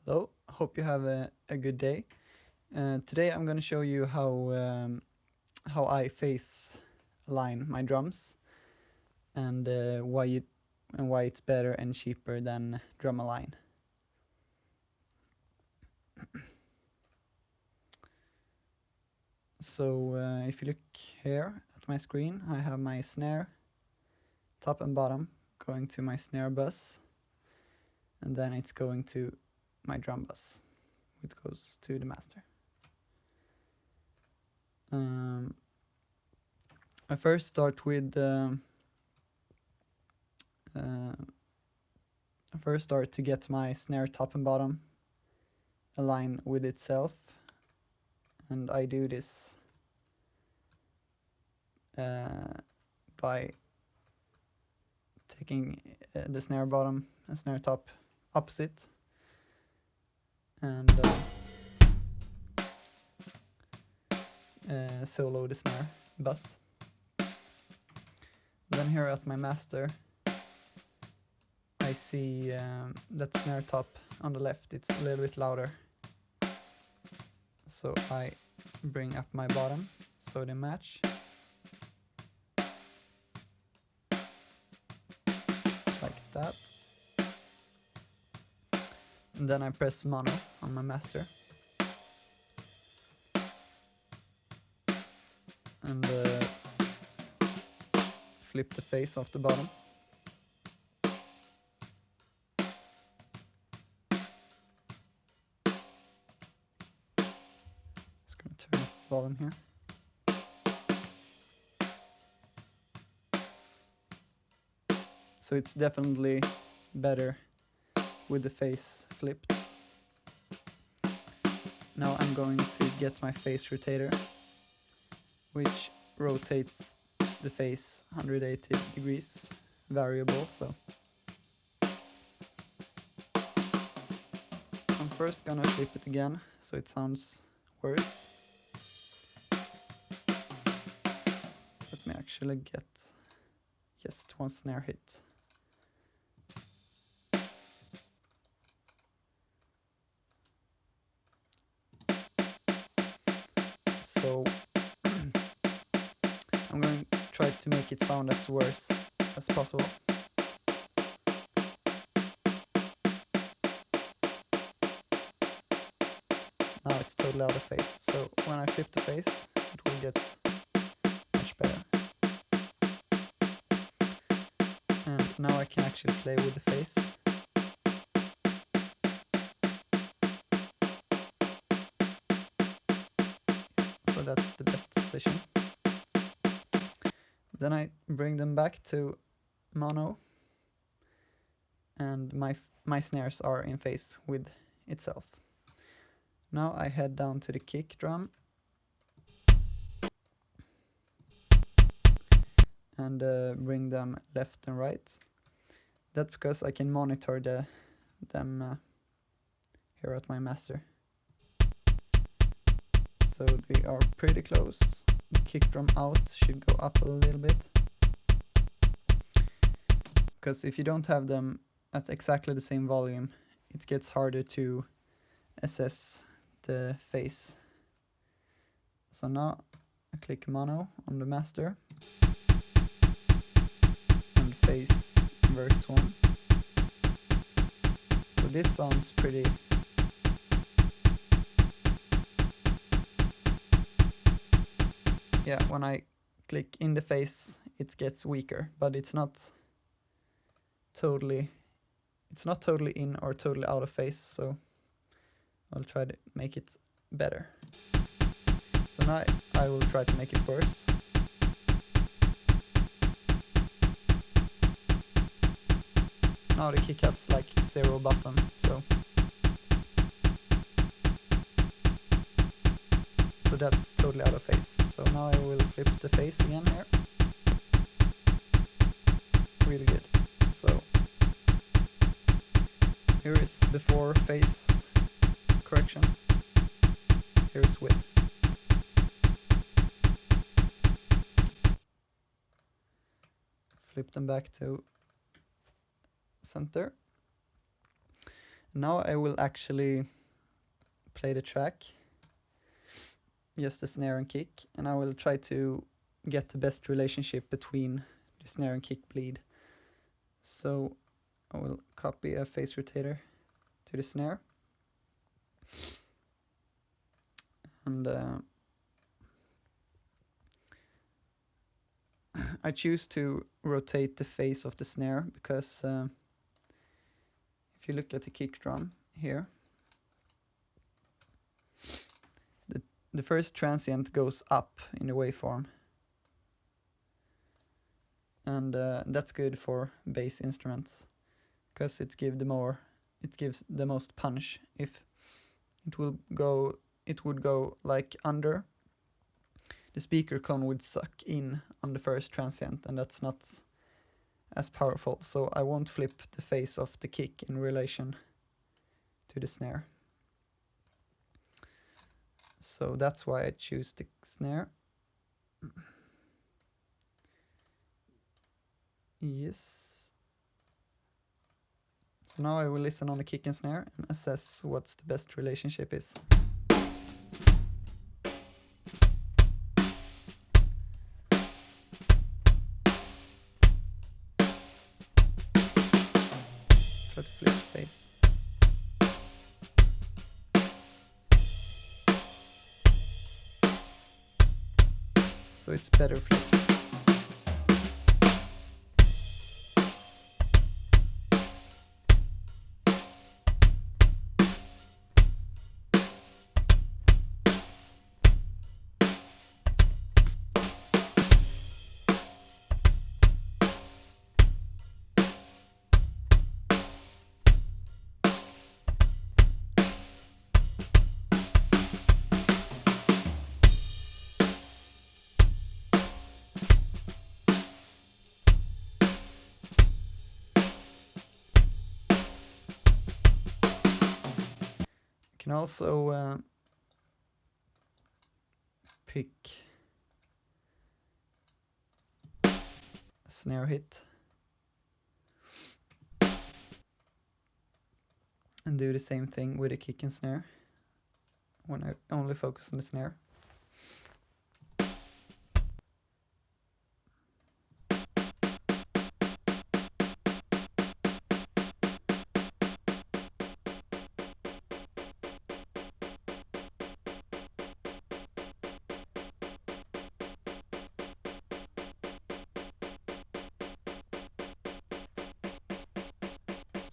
Hello, hope you have a good day. Today I'm going to show you how I phase align my drums and why it's better and cheaper than drum align. So if you look here at my screen, I have my snare top and bottom going to my snare bus, and then it's going to my drum bus, which goes to the master. I first start with to get my snare top and bottom align with itself, and I do this by taking the snare bottom and snare top opposite and solo the snare bus. Then here at my master I see that snare top on the left, it's a little bit louder, so I bring up my bottom so they match. Like that. And then I press mono on my master. And flip the face off the bottom. Just gonna turn up the volume here. So it's definitely better with the face flipped. Now I'm going to get my face rotator, which rotates the face 180 degrees, variable, so I'm first gonna flip it again so it sounds worse. Let me actually get just one snare hit. So I'm going to try to make it sound as worse as possible. Now it's totally out of phase, so when I flip the face it will get much better. And now I can actually play with the face. So that's the best position. Then I bring them back to mono, and my snares are in phase with itself. Now I head down to the kick drum and bring them left and right. That's because I can monitor them here at my master. So they are pretty close. The kick drum out should go up a little bit, because if you don't have them at exactly the same volume, it gets harder to assess the phase. So now I click mono on the master and phase inverts 1. So this sounds pretty when I click in the face it gets weaker, but it's not totally in or totally out of phase, so I'll try to make it better. So now I will try to make it worse. Now the kick has like 0 bottom, so that's totally out of phase. So now I will flip the face again here. Really good. So here is before phase correction. Here's with. Flip them back to center. Now I will actually play the track, just the snare and kick, and I will try to get the best relationship between the snare and kick bleed. So I will copy a phase rotator to the snare, and I choose to rotate the face of the snare because if you look at the kick drum here, the first transient goes up in the waveform, and that's good for bass instruments because it gives the most punch. If it would go like under, the speaker cone would suck in on the first transient, and that's not as powerful. So I won't flip the face of the kick in relation to the snare. So that's why I choose the snare. Yes. So now I will listen on the kick and snare and assess what's the best relationship is. Try to flip the face. So it's better flipped. You can also pick a snare hit and do the same thing with a kick and snare when I only focus on the snare.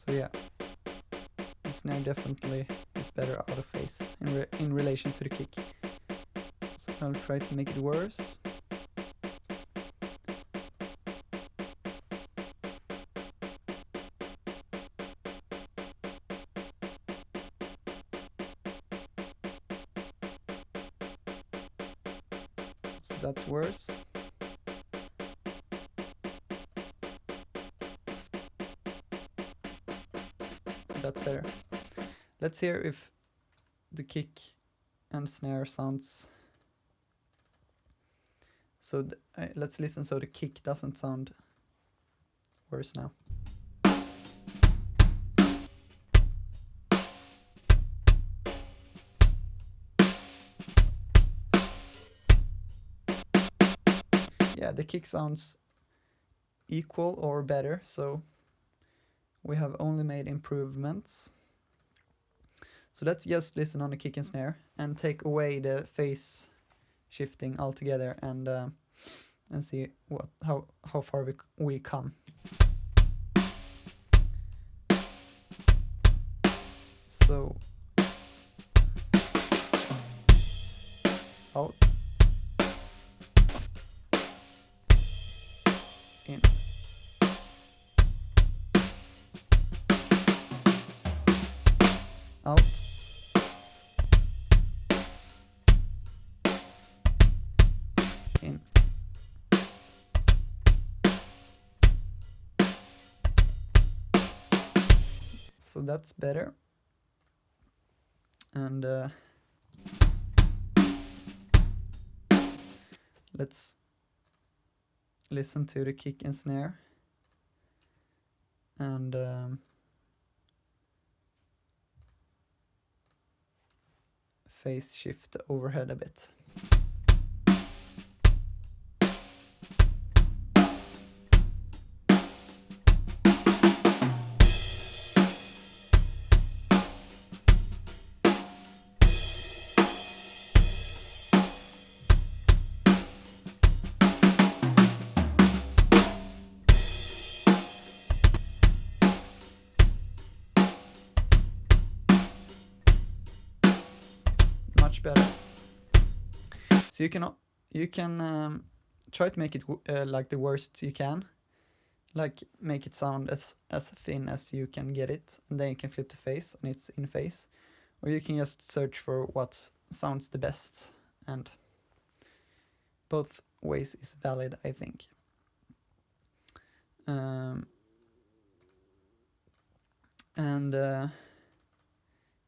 So yeah, the snare definitely is better out of phase in relation to the kick. So I'll try to make it worse. So that's worse. So that's better. Let's hear if the kick and snare sounds. So let's listen so the kick doesn't sound worse now. Yeah, the kick sounds equal or better, so we have only made improvements. So let's just listen on the kick and snare and take away the phase shifting altogether and see how far we come. So out, in, out, in. So that's better. And let's listen to the kick and snare and phase shift the overhead a bit. Much better. So you can try to make it like the worst you can, like make it sound as thin as you can get it, and then you can flip the phase and it's in phase, or you can just search for what sounds the best, and both ways is valid, I think.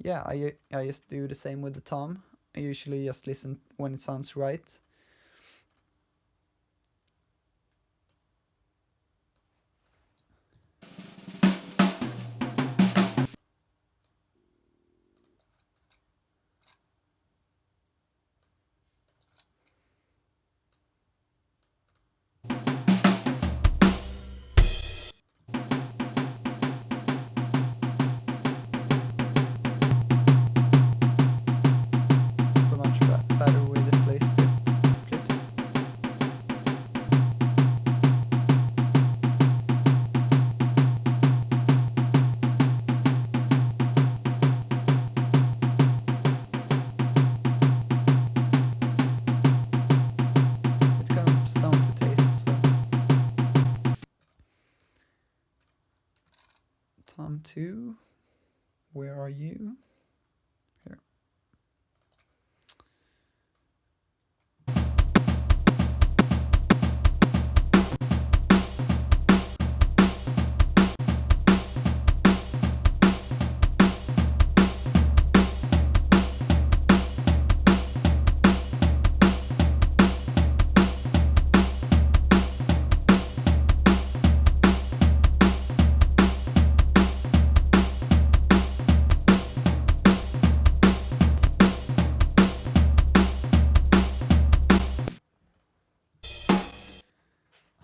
Yeah, I just do the same with the tom. I usually just listen when it sounds right. So much better with the flip. It comes down to taste, so. Tom 2, where are you? Here.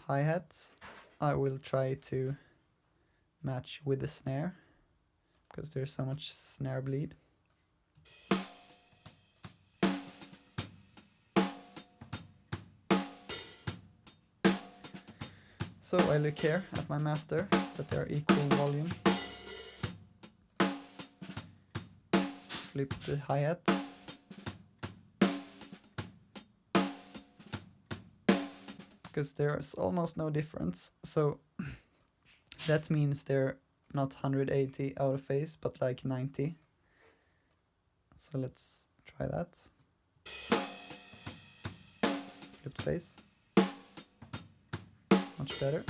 Hi-hats, I will try to match with the snare, because there's so much snare bleed. So I look here at my master, that they are equal volume. Flip the hi-hat. Because there's almost no difference, so that means they're not 180 out of phase, but like 90. So let's try that. Flip the phase. Much better.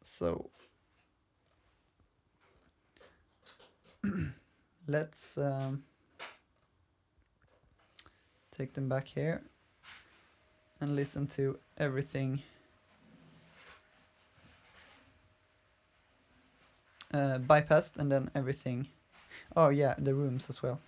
So let's take them back here and listen to everything bypassed, and then everything. Oh yeah, the rooms as well.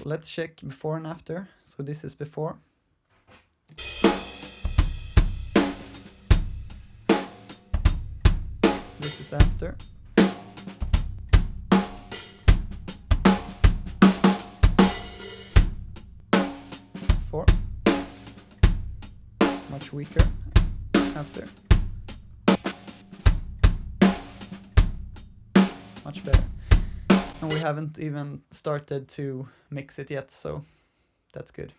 let's check before and after. So this is before. This is after. Before. Much weaker. After. Much better. And we haven't even started to mix it yet, so that's good.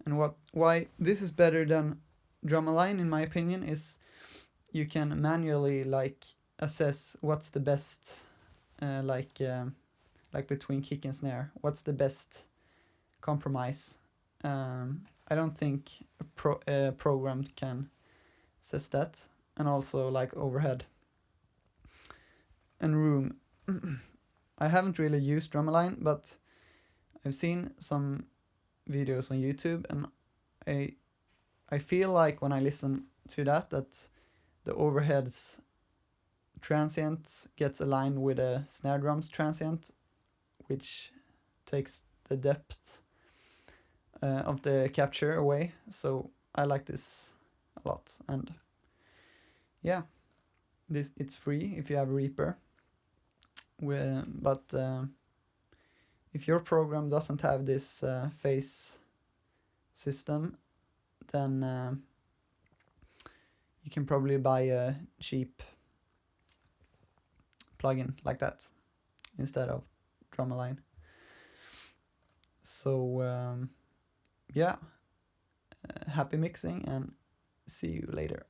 And why this is better than drum-align, in my opinion, is you can manually like assess what's the best, like between kick and snare, what's the best compromise. I don't think a program can assess that, and also like overhead and room. I haven't really used drum-align, but I've seen some videos on YouTube, and I feel like when I listen to that the overhead's transient gets aligned with a snare drum's transient, which takes the depth of the capture away. So I like this a lot, and yeah, it's free if you have Reaper. But if your program doesn't have this phase system, then you can probably buy a cheap plugin like that instead of drum-align. So yeah, happy mixing, and see you later.